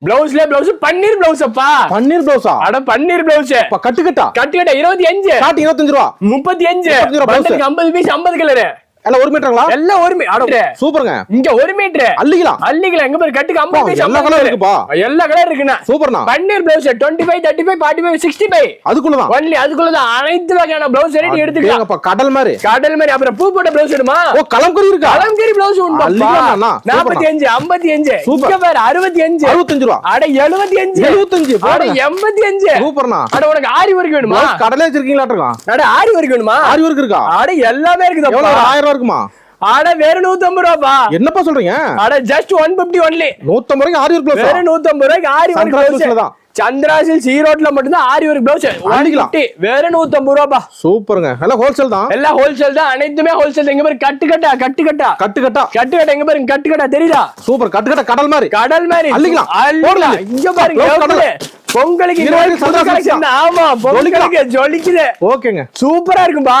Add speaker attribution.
Speaker 1: பிளவுஸ்ல blouse பன்னீர் blouse அப்பா.
Speaker 2: பன்னீர் பிளவுஸா?
Speaker 1: அட பன்னீர் blouse.
Speaker 2: கட்டுக்கட்டா?
Speaker 1: கட்டுக்கட்டா 25.
Speaker 2: Short 25 ரூபா.
Speaker 1: 35. பண்டலுக்கு 50 பீஸ் 50 கலர்.
Speaker 2: எல்லாம் 1 மீட்டருங்களா?
Speaker 1: எல்லாம் 1 மீட்டர்.
Speaker 2: சூப்பர்ங்க.
Speaker 1: இங்க 1 மீட்டர்.
Speaker 2: அள்ளிக்கலாம்.
Speaker 1: அள்ளிக்கலாம். எங்க பாரு கட்டுக்கு 50 பீஸ்
Speaker 2: எல்லா கலர் இருக்குப்பா.
Speaker 1: எல்லா கலர் இருக்குண்ணா.
Speaker 2: சூப்பர்ண்ணா.
Speaker 1: பன்னீர் பிளவுஸ் 25, 35, 45, 65.
Speaker 2: அதுக்குள்ளதான்.
Speaker 1: ஒன்லி அதுக்குள்ளதான் அனைத்து வகையான பிளவுஸ் ரெடி எடுத்துக்கலாம்.
Speaker 2: கடல் மாதிரி.
Speaker 1: கடல் மாதிரி. அப்புறம் பூ போட்ட பிளவுஸ் வேணுமா?
Speaker 2: ஓ கலம்கரி இருக்கா?
Speaker 1: கலம்கரி பிளவுஸ் உண்டு. 45, 55. இங்க பாரு 65.
Speaker 2: 65 ரூபா.
Speaker 1: அட 75.
Speaker 2: 75.
Speaker 1: அட 85.
Speaker 2: சூப்பர்ண்ணா.
Speaker 1: அட உனக்கு ஆரி வர்க் வேணுமா?
Speaker 2: கடலே வச்சிருக்கீங்களா? இருக்கா?
Speaker 1: அட ஆரி வர்க் வேணுமா?
Speaker 2: ஆரி வர்க் இருக்கா?
Speaker 1: அட எல்லாமே இருக்குது.
Speaker 2: எவ்வளவு? 1000 ரூபாய் இருக்குமா?
Speaker 1: அட வேற 150 ரூபாப்பா.
Speaker 2: என்னப்பா சொல்றீங்க?
Speaker 1: அட ஜஸ்ட் 150 ஒன்லி.
Speaker 2: 150 ரூபாய்க்கு ஆரி வர்க் பிளவுஸ்.
Speaker 1: வேற 150 ரூபாய்க்கு ஆரி வர்க் பிளவுஸ் தான். சந்திராசில் சீரோட்ல மட்டும் தான் ஆரி வர்க் பிளவுஸ்.
Speaker 2: வாங்கிக்கலாம்.
Speaker 1: வேற 150 ரூபாப்பா.
Speaker 2: சூப்பர்ங்க. எல்லாம் ஹோல்சேல் தான்.
Speaker 1: எல்லாம் ஹோல்சேல் தான். அனைத்துமே ஹோல்சேல். எங்க பாரு கட்டுக்கட்டா. எங்க பாரு கட்டுக்கட்டா தெரியுதா?
Speaker 2: சூப்பர். கட்டுக்கட்டா கடல் மாதிரி.
Speaker 1: கடல் மாதிரி.
Speaker 2: அள்ளிக்கலாம்.
Speaker 1: இங்க பாருங்க பொங்கலுக்கு. ஆமா பொங்கலுக்கு ஜொலிக்குது.
Speaker 2: ஓகேங்க.
Speaker 1: சூப்பரா இருக்கும்பா.